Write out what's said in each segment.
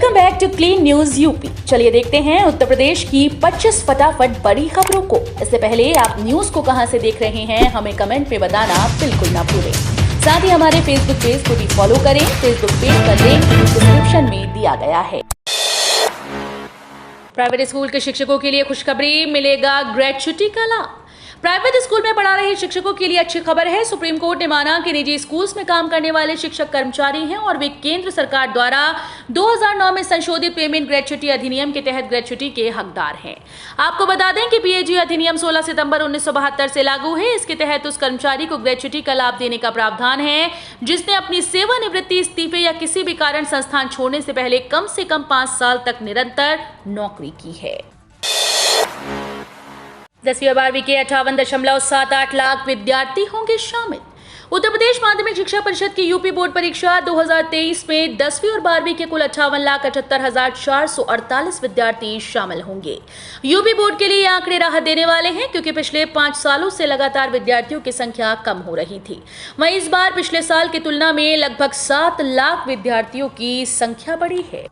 Welcome back to clean news UP. चलिए देखते हैं उत्तर प्रदेश की 25 फटाफट बड़ी खबरों को। इससे पहले आप न्यूज को कहां से देख रहे हैं हमें कमेंट में बताना बिल्कुल ना भूलें। साथ ही हमारे फेसबुक पेज को भी फॉलो करें। फेसबुक पेज का लिंक डिस्क्रिप्शन में दिया गया है। प्राइवेट स्कूल के शिक्षकों के लिए खुशखबरी, मिलेगा ग्रेच्युटी का लाभ। प्राइवेट स्कूल में पढ़ा रहे शिक्षकों के लिए अच्छी खबर है। सुप्रीम कोर्ट ने माना कि निजी स्कूल्स में काम करने वाले शिक्षक कर्मचारी हैं और वे केंद्र सरकार द्वारा 2009 में संशोधित पेमेंट ग्रेच्युटी अधिनियम के तहत ग्रेच्युटी के हकदार हैं। आपको बता दें कि पीएजी अधिनियम 16 सितंबर 1972 से लागू है। इसके तहत उस कर्मचारी को ग्रेच्युटी का लाभ देने का प्रावधान है जिसने अपनी सेवानिवृत्ति, इस्तीफे या किसी भी कारण संस्थान छोड़ने से पहले कम से कम 5 साल तक निरंतर नौकरी की है। 10वीं और 12वीं के 58.78 लाख विद्यार्थी होंगे शामिल। उत्तर प्रदेश माध्यमिक शिक्षा परिषद की यूपी बोर्ड परीक्षा 2023 में 10वीं और 12वीं के कुल 58,78,448 विद्यार्थी शामिल होंगे। यूपी बोर्ड के लिए ये आंकड़े राहत देने वाले हैं क्योंकि पिछले 5 सालों से लगातार विद्यार्थियों की संख्या कम हो रही थी। वहीं इस बार पिछले साल की तुलना में लगभग 7 लाख विद्यार्थियों की संख्या बढ़ी है।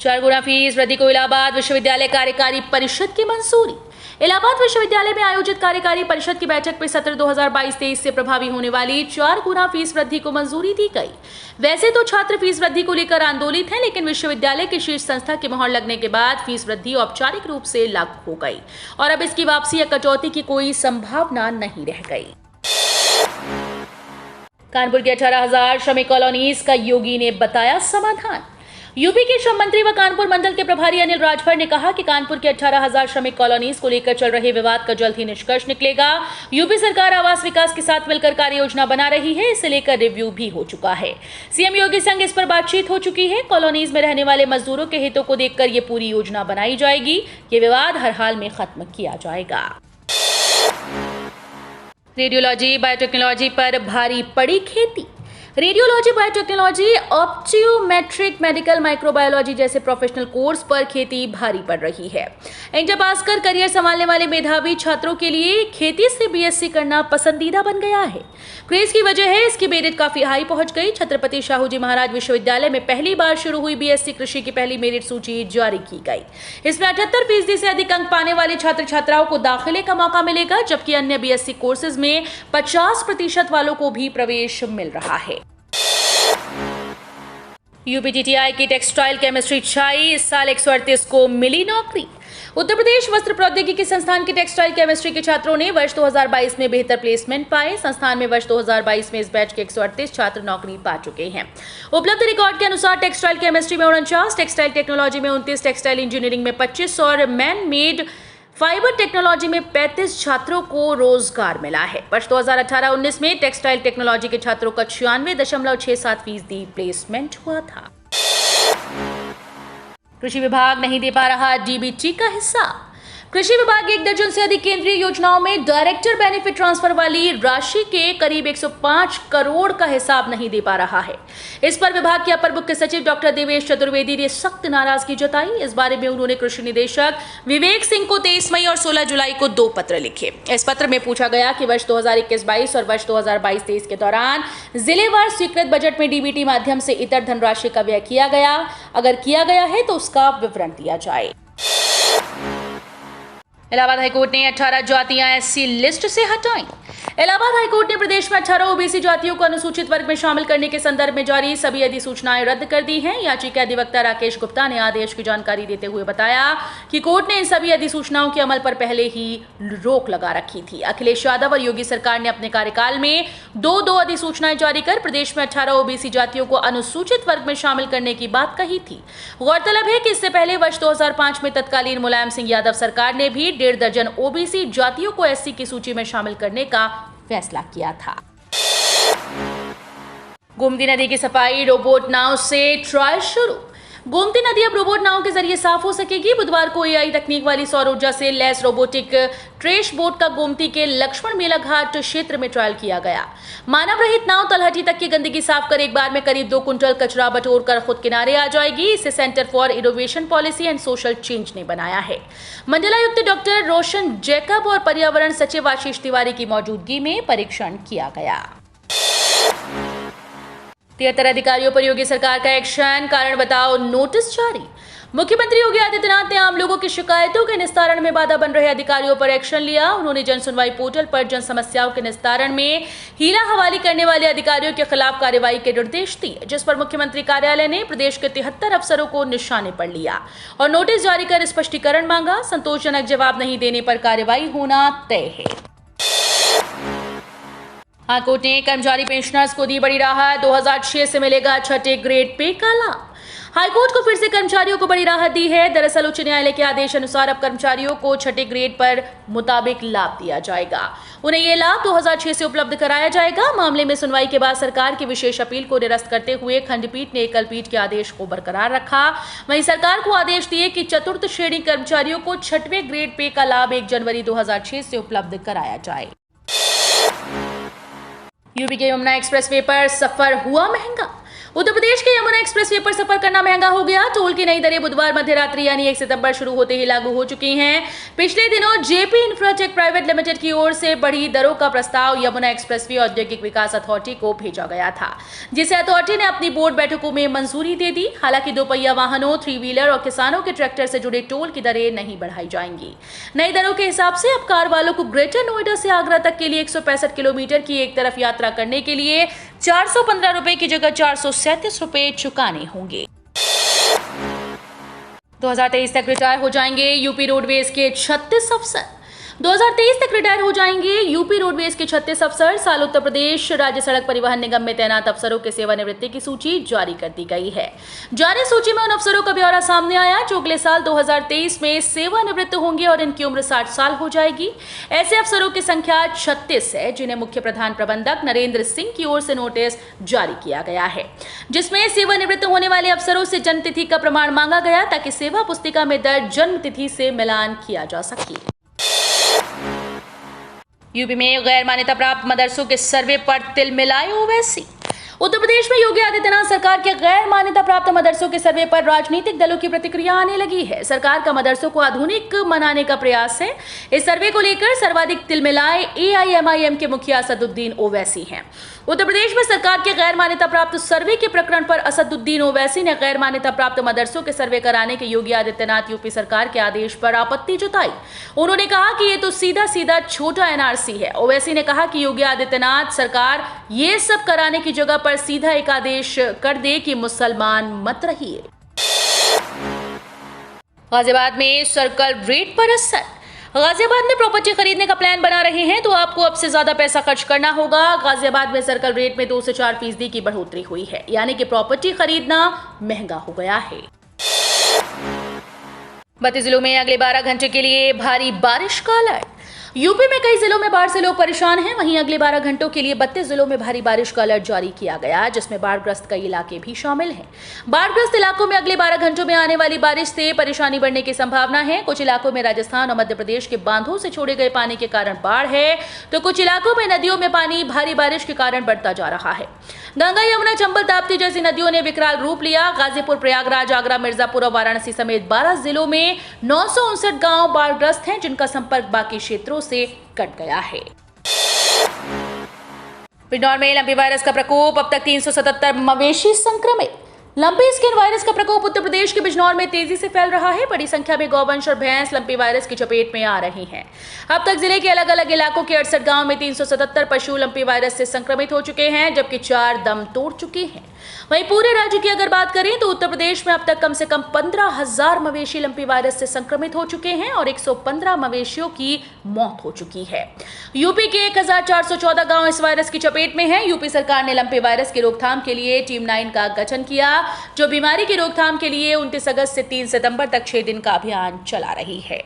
4 गुना फीस वृद्धि को इलाहाबाद विश्वविद्यालय कार्यकारी परिषद की मंजूरी। इलाहाबाद विश्वविद्यालय में आयोजित कार्यकारी परिषद की बैठक में सत्र 2022-23 से प्रभावी होने वाली 4 गुना फीस वृद्धि को मंजूरी दी गई। वैसे तो छात्र फीस वृद्धि को लेकर आंदोलित हैं, लेकिन विश्वविद्यालय की शीर्ष संस्था की मोहर लगने के बाद फीस वृद्धि औपचारिक रूप से लागू हो गई और अब इसकी वापसी या कटौती की कोई संभावना नहीं रह गई। कानपुर के 18,000 श्रमिक कॉलोनीज का योगी ने बताया समाधान। यूपी के श्रम मंत्री व कानपुर मंडल के प्रभारी अनिल राजभर ने कहा कि कानपुर के 18,000 श्रमिक कॉलोनीज को लेकर चल रहे विवाद का जल्द ही निष्कर्ष निकलेगा। यूपी सरकार आवास विकास के साथ मिलकर कार्य योजना बना रही है। इसे लेकर रिव्यू भी हो चुका है। सीएम योगी संग इस पर बातचीत हो चुकी है। कॉलोनीज में रहने वाले मजदूरों के हितों को देखकर ये पूरी योजना बनाई जाएगी। ये विवाद हर हाल में खत्म किया जाएगा। रेडियोलॉजी बायोटेक्नोलॉजी पर भारी पड़ी खेती। रेडियोलॉजी, बायोटेक्नोलॉजी, ऑप्टियोमेट्रिक, मेडिकल, माइक्रोबायोलॉजी जैसे प्रोफेशनल कोर्स पर खेती भारी पड़ रही है। इंटर पास कर करियर संभालने वाले मेधावी छात्रों के लिए खेती से बीएससी करना पसंदीदा बन गया है। क्रेज की वजह है इसकी मेरिट काफी हाई पहुंच गई। छत्रपति शाहू जी महाराज विश्वविद्यालय में पहली बार शुरू हुई बीएससी कृषि की पहली मेरिट सूची जारी की गई। इसमें 78% से अधिक अंक पाने वाले छात्र छात्राओं को दाखिले का मौका मिलेगा, जबकि अन्य बीएससी कोर्सेज में 50% वालों को भी प्रवेश मिल रहा है। यूपीटीटीआई की टेक्सटाइल केमिस्ट्री छाई, इस साल 138 को मिली नौकरी। उत्तर प्रदेश वस्त्र प्रौद्योगिकी संस्थान के टेक्सटाइल केमिस्ट्री के छात्रों ने वर्ष 2022 में बेहतर प्लेसमेंट पाए। संस्थान में वर्ष 2022 में इस बैच के 138 छात्र नौकरी पा चुके हैं। उपलब्ध रिकॉर्ड के अनुसार टेक्सटाइल केमिस्ट्री में 49, टेक्सटाइल टेक्नोलॉजी में 29, टेक्सटाइल इंजीनियरिंग में 25 और मैन मेड फाइबर टेक्नोलॉजी में 35 छात्रों को रोजगार मिला है। वर्ष 2018-19 में टेक्सटाइल टेक्नोलॉजी के छात्रों का 96.67% प्लेसमेंट हुआ था। कृषि विभाग नहीं दे पा रहा डीबीटी का हिस्सा। कृषि विभाग 1 दर्जन से अधिक केंद्रीय योजनाओं में डायरेक्टर बेनिफिट ट्रांसफर वाली राशि के करीब 105 करोड़ का हिसाब नहीं दे पा रहा है। इस पर विभाग के अपर मुख्य सचिव डॉक्टर देवेश चतुर्वेदी ने सख्त नाराजगी जताई। इस बारे में उन्होंने कृषि निदेशक विवेक सिंह को 23 मई और 16 जुलाई को 2 पत्र लिखे। इस पत्र में पूछा गया कि वर्ष 2021-22 और वर्ष 2022-23 के दौरान जिलेवार स्वीकृत बजट में डीबीटी माध्यम से इतर धनराशि का व्यय किया गया, अगर किया गया है तो उसका विवरण दिया जाए। इलाहाबाद हाईकोर्ट ने 18 जातियां एससी लिस्ट से हटाई। इलाहाबाद हाईकोर्ट ने प्रदेश में 18 ओबीसी जातियों को अनुसूचित वर्ग में शामिल करने के संदर्भ में जारी सभी अधिसूचनाएं रद्द कर दी हैं। याचिका अधिवक्ता राकेश गुप्ता ने आदेश की जानकारी देते हुए बताया कि कोर्ट ने इन सभी अधिसूचनाओं के अमल पर पहले ही रोक लगा रखी थी। अखिलेश यादव और योगी सरकार ने अपने कार्यकाल में 2 अधिसूचनाएं जारी कर प्रदेश में 18 ओबीसी जातियों को अनुसूचित वर्ग में शामिल करने की बात कही थी। गौरतलब है कि इससे पहले वर्ष 2005 में तत्कालीन मुलायम सिंह यादव सरकार ने भी 1.5 दर्जन ओबीसी जातियों को एससी की सूची में शामिल करने का फैसला किया था। गोमती नदी की सफाई रोबोट नाव से ट्रायल शुरू। गोमती नदी अब रोबोट नाव के जरिए साफ हो सकेगी। बुधवार को एआई तकनीक वाली सौर ऊर्जा से लैस रोबोटिक ट्रेश बोट का गोमती के लक्ष्मण मेला घाट क्षेत्र में ट्रायल किया गया। मानव रहित नाव तलहटी तक की गंदगी साफ कर एक बार में करीब 2 कुंटल कचरा बटोर कर खुद किनारे आ जाएगी। इसे centre for innovation policy and social change ने बनाया है। मंडलायुक्त डॉक्टर रोशन जैकब और पर्यावरण सचिव आशीष तिवारी की मौजूदगी में परीक्षण किया गया। 73 अधिकारियों पर योगी सरकार का एक्शन, कारण बताओ नोटिस जारी। मुख्यमंत्री योगी आदित्यनाथ ने आम लोगों की शिकायतों के निस्तारण में बाधा बन रहे अधिकारियों पर एक्शन लिया। उन्होंने जन सुनवाई पोर्टल पर जन समस्याओं के निस्तारण में हीला हवाली करने वाले अधिकारियों के खिलाफ कार्रवाई के निर्देश दिए, जिस पर मुख्यमंत्री कार्यालय ने प्रदेश के 73 अफसरों को निशाने पर लिया और नोटिस जारी कर स्पष्टीकरण मांगा। संतोषजनक जवाब नहीं देने पर कार्रवाई होना तय है। हाईकोर्ट ने कर्मचारी पेंशनर्स को दी बड़ी राहत, 2006 से मिलेगा छठे ग्रेड पे का लाभ। हाईकोर्ट को फिर से कर्मचारियों को बड़ी राहत दी है। दरअसल उच्च न्यायालय के आदेश अनुसार अब कर्मचारियों को छठे ग्रेड पर मुताबिक लाभ दिया जाएगा। उन्हें यह लाभ 2006 से उपलब्ध कराया जाएगा। मामले में सुनवाई के बाद सरकार की विशेष अपील को निरस्त करते हुए खंडपीठ ने एकल पीठ के आदेश को बरकरार रखा। वहीं सरकार को आदेश दिए कि चतुर्थ श्रेणी कर्मचारियों को छठवें ग्रेड पे का लाभ 1 जनवरी 2006 से उपलब्ध कराया जाए। यूपी के यमुना एक्सप्रेसवे पर सफर हुआ महंगा। उत्तर प्रदेश के यमुना एक्सप्रेसवे पर सफर करना महंगा हो गया। टोल की नई दरें बुधवार मध्य रात्रि यानी 1 सितंबर शुरू होते ही लागू हो चुकी हैं। पिछले दिनों जेपी इंफ्राटेक प्राइवेट लिमिटेड की ओर से बढ़ी दरों का प्रस्ताव यमुना एक्सप्रेसवे औद्योगिक विकास अथॉरिटी को भेजा गया था, जिसे अथॉरिटी ने अपनी बोर्ड बैठकों में मंजूरी दे दी। हालांकि दोपहिया वाहनों, 3 व्हीलर और किसानों के ट्रैक्टर से जुड़े टोल की दरें नहीं बढ़ाई जाएंगी। नई दरों के हिसाब से अब कार वालों को ग्रेटर नोएडा से आगरा तक के लिए 165 किलोमीटर की एक तरफ यात्रा करने के लिए 415 रुपए की जगह 437 रुपए चुकाने होंगे। 2023 तक रिटायर हो जाएंगे यूपी रोडवेज के 36 अफसर। 2023 तक रिटायर हो जाएंगे यूपी रोडवेज के 36 अफसर। साल उत्तर प्रदेश राज्य सड़क परिवहन निगम में तैनात अफसरों के सेवानिवृत्ति की सूची जारी कर दी गई है। जारी सूची में उन अफसरों का ब्यौरा सामने आया जो अगले साल 2023 में सेवानिवृत्त होंगे और इनकी उम्र 60 साल हो जाएगी। ऐसे अफसरों की संख्या 36 है, जिन्हें मुख्य प्रधान प्रबंधक नरेंद्र सिंह की ओर से नोटिस जारी किया गया है, जिसमें सेवानिवृत्त होने वाले अफसरों से जन्म तिथि का प्रमाण मांगा गया ताकि सेवा पुस्तिका में दर्ज जन्म तिथि से मिलान किया जा सके। यूपी में गैर मान्यता प्राप्त मदरसों के सर्वे पर तिलमिलाए ओवैसी। उत्तर प्रदेश में योगी आदित्यनाथ सरकार के गैर मान्यता प्राप्त मदरसों के सर्वे पर राजनीतिक दलों की प्रतिक्रिया आने लगी है। सरकार का मदरसों को आधुनिक बनाने का प्रयास है। इस सर्वे को लेकर सर्वाधिक तिलमिलाए AIMIM के मुखिया असदुद्दीन ओवैसी हैं। उत्तर प्रदेश में सरकार के गैर मान्यता प्राप्त सर्वे के प्रकरण पर असदुद्दीन ओवैसी ने गैर मान्यता प्राप्त मदरसों के सर्वे कराने के योगी आदित्यनाथ यूपी सरकार के आदेश पर आपत्ति जताई। उन्होंने कहा कि ये तो सीधा सीधा छोटा NRC है। ओवैसी ने कहा कि योगी आदित्यनाथ सरकार ये सब कराने की जगह पर सीधा एक आदेश कर दे कि मुसलमान मत रहिए। गाजियाबाद में सर्कल रेट पर असर। गाजियाबाद में प्रॉपर्टी खरीदने का प्लान बना रहे हैं तो आपको अब से ज्यादा पैसा खर्च करना होगा। गाजियाबाद में सर्कल रेट में 2 से 4% की बढ़ोतरी हुई है, यानी कि प्रॉपर्टी खरीदना महंगा हो गया है। 32 जिलों में अगले 12 घंटे के लिए भारी बारिश का अलर्ट। यूपी में कई जिलों में बाढ़ से लोग परेशान हैं। वहीं अगले 12 घंटों के लिए 32 जिलों में भारी बारिश का अलर्ट जारी किया गया, जिसमें बाढ़ग्रस्त कई इलाके भी शामिल हैं। बाढ़ग्रस्त इलाकों में अगले 12 घंटों में आने वाली बारिश से परेशानी बढ़ने की संभावना है। कुछ इलाकों में राजस्थान और मध्य प्रदेश के बांधों से छोड़े गए पानी के कारण बाढ़ है, तो कुछ इलाकों में नदियों में पानी भारी बारिश के कारण बढ़ता जा रहा है। गंगा, यमुना, चंबल, ताप्ती जैसी नदियों ने विकराल रूप लिया। गाजीपुर, प्रयागराज, आगरा, मिर्जापुर और वाराणसी समेत 12 जिलों में 959 गांव बाढ़ग्रस्त हैं, जिनका संपर्क बाकी क्षेत्रों से कट गया है। बिजनौर में लंपी वायरस का प्रकोप, अब तक 377 मवेशी संक्रमित। लंपी स्किन वायरस का प्रकोप उत्तर प्रदेश के बिजनौर में तेजी से फैल रहा है। बड़ी संख्या में गौवंश और भैंस लंपी वायरस की चपेट में आ रही हैं। अब तक जिले के अलग अलग इलाकों के 68 गांव में 377 पशु लंपी वायरस से संक्रमित हो चुके हैं, जबकि 4 दम तोड़ चुके हैं। वहीं पूरे राज्य की अगर बात करें तो उत्तर प्रदेश में अब तक कम से कम 15,000 मवेशी लंपी वायरस से संक्रमित हो चुके हैं और 115 मवेशियों की मौत हो चुकी है। यूपी के 1414 गांव इस वायरस की चपेट में हैं। यूपी सरकार ने लंपी वायरस की रोकथाम के लिए टीम 9 का गठन किया, जो बीमारी की रोकथाम के लिए 29 अगस्त से 3 सितंबर तक 6 दिन का अभियान चला रही है।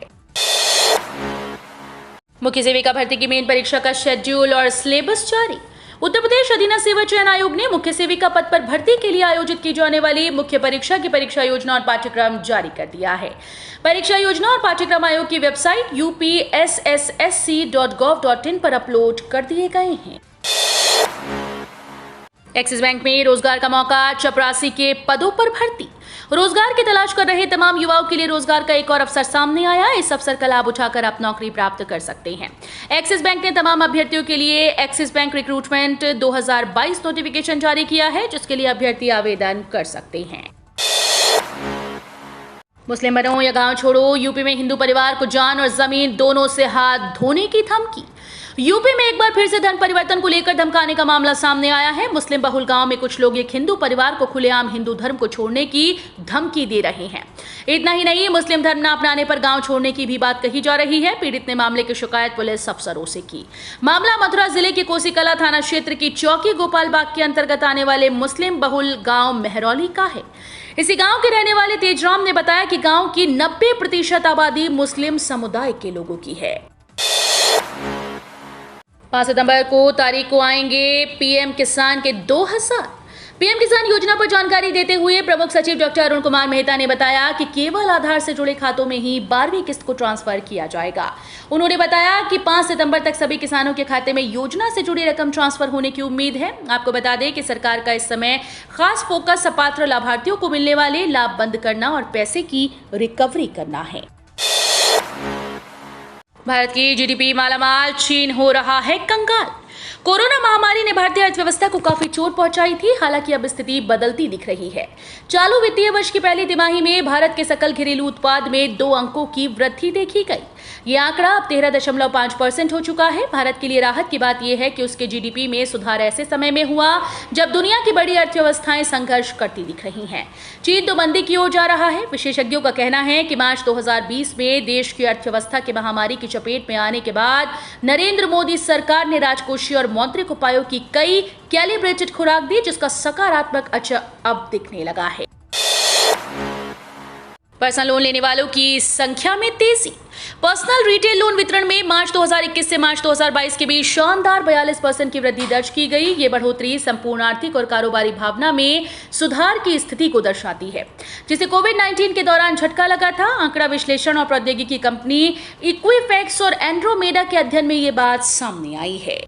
मुख्य सेविका भर्ती की मेन परीक्षा का शेड्यूल और सिलेबस जारी। उत्तर प्रदेश अधीनस्थ सेवा चयन आयोग ने मुख्य सेविका पद पर भर्ती के लिए आयोजित की जाने वाली मुख्य परीक्षा की परीक्षा योजना और पाठ्यक्रम जारी कर दिया है। परीक्षा योजना और पाठ्यक्रम आयोग की वेबसाइट upssc.gov.in पर अपलोड कर दिए गए हैं। एक्सिस बैंक में रोजगार का मौका, चपरासी के पदों पर भर्ती। रोजगार की तलाश कर रहे तमाम युवाओं के लिए रोजगार का एक और अवसर सामने आया। इस अवसर का लाभ उठाकर आप नौकरी प्राप्त कर सकते हैं। एक्सिस बैंक ने तमाम अभ्यर्थियों के लिए एक्सिस बैंक रिक्रूटमेंट 2022 नोटिफिकेशन जारी किया है, जिसके लिए अभ्यर्थी आवेदन कर सकते हैं। मुस्लिम बनो या गांव छोड़ो, यूपी में हिंदू परिवार को जान और जमीन दोनों से हाथ धोने की धमकी। यूपी में एक बार फिर से धर्म परिवर्तन को लेकर धमकाने का मामला सामने आया है। मुस्लिम बहुल गांव में कुछ लोग एक हिंदू परिवार को खुलेआम हिंदू धर्म को छोड़ने की धमकी दे रहे हैं। इतना ही नहीं, मुस्लिम धर्म न अपनाने पर गांव छोड़ने की भी बात कही जा रही है। पीड़ित ने मामले की शिकायत पुलिस अफसरों से की। मामला मथुरा जिले के कोसीकला थाना क्षेत्र की चौकी गोपाल बाग के अंतर्गत आने वाले मुस्लिम बहुल गांव मेहरौली का है। इसी गांव के रहने वाले तेजराम ने बताया कि गांव की 90% आबादी मुस्लिम समुदाय के लोगों की है। 5 सितंबर को तारीख को आएंगे पीएम किसान के 2000। पीएम किसान योजना पर जानकारी देते हुए प्रमुख सचिव डॉक्टर अरुण कुमार मेहता ने बताया कि केवल आधार से जुड़े खातों में ही 12वीं किस्त को ट्रांसफर किया जाएगा। उन्होंने बताया कि 5 सितंबर तक सभी किसानों के खाते में योजना से जुड़ी रकम ट्रांसफर होने की उम्मीद है। आपको बता दें कि सरकार का इस समय खास फोकस अपात्र लाभार्थियों को मिलने वाले लाभ बंद करना और पैसे की रिकवरी करना है। भारत की जीडीपी मालामाल, चीन हो रहा है कंगाल। कोरोना महामारी ने भारतीय अर्थव्यवस्था को काफी चोट पहुंचाई थी। हालांकि अब स्थिति बदलती दिख रही है। चालू वित्तीय वर्ष की पहली तिमाही में भारत के सकल घरेलू उत्पाद में 2 अंकों की वृद्धि देखी गई। यह आंकड़ा अब 13.5% हो चुका है। भारत के लिए राहत की बात यह है कि उसके जीडीपी में सुधार ऐसे समय में हुआ जब दुनिया की बड़ी अर्थव्यवस्थाएं संघर्ष करती दिख रही हैं। चीन तो मंदी की ओर जा रहा है। विशेषज्ञों का कहना है कि मार्च 2020 में देश की अर्थव्यवस्था के महामारी की चपेट में आने के बाद नरेंद्र मोदी सरकार ने राजकोषीय और मौद्रिक उपायों की कई कैलिब्रेटेड खुराक दी, जिसका सकारात्मक असर अब दिखने लगा है। पर्सनल लोन लेने वालों की संख्या में तेजी। पर्सनल रिटेल लोन वितरण में मार्च 2021 से मार्च 2022 के बीच शानदार 42% की वृद्धि दर्ज की गई। ये बढ़ोतरी संपूर्ण आर्थिक और कारोबारी भावना में सुधार की स्थिति को दर्शाती है, जिसे कोविड-19 के दौरान झटका लगा था। आंकड़ा विश्लेषण और प्रौद्योगिकी कंपनी इक्विफैक्स और एंड्रोमेडा के अध्ययन में ये बात सामने आई है।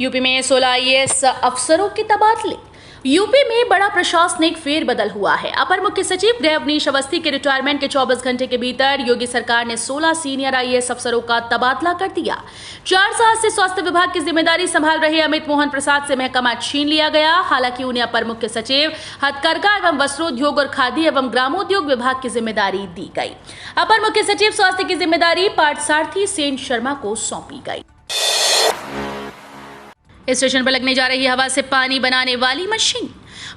यूपी में 16 आईएएस अफसरों के तबादले। यूपी में बड़ा प्रशासनिक फेरबदल हुआ है। अपर मुख्य सचिव गृह अवनीश अवस्थी के रिटायरमेंट के 24 घंटे के भीतर योगी सरकार ने 16 सीनियर आईएएस अफसरों का तबादला कर दिया। 4 साल से स्वास्थ्य विभाग की जिम्मेदारी संभाल रहे अमित मोहन प्रसाद से महकमा छीन लिया गया। हालांकि उन्हें अपर मुख्य सचिव हथकरघा एवं वस्त्रोद्योग और खादी एवं ग्रामोद्योग विभाग की जिम्मेदारी दी गई। अपर मुख्य सचिव स्वास्थ्य की जिम्मेदारी पार्थसारथी सेन शर्मा को सौंपी गई। स्टेशन पर लगने जा रही हवा से पानी बनाने वाली मशीन।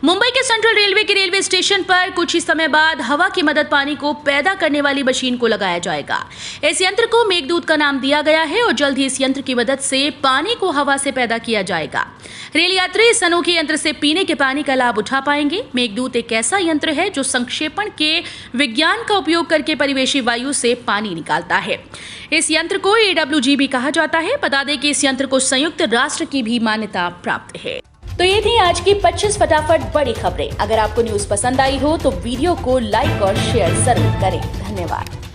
मुंबई के सेंट्रल रेलवे के रेलवे स्टेशन पर कुछ ही समय बाद हवा की मदद पानी को पैदा करने वाली मशीन को लगाया जाएगा। इस यंत्र को मेघदूत का नाम दिया गया है और जल्द ही इस यंत्र की मदद से पानी को हवा से पैदा किया जाएगा। रेल यात्री इस अनोखे यंत्र से पीने के पानी का लाभ उठा पाएंगे। मेघदूत एक ऐसा यंत्र है जो संक्षेपण के विज्ञान का उपयोग करके परिवेशी वायु से पानी निकालता है। इस यंत्र को AWG भी कहा जाता है। बता दें कि इस यंत्र को संयुक्त राष्ट्र की भी मान्यता प्राप्त है। तो ये थी आज की 25 फटाफट बड़ी खबरें। अगर आपको न्यूज़ पसंद आई हो तो वीडियो को लाइक और शेयर जरूर करें। धन्यवाद।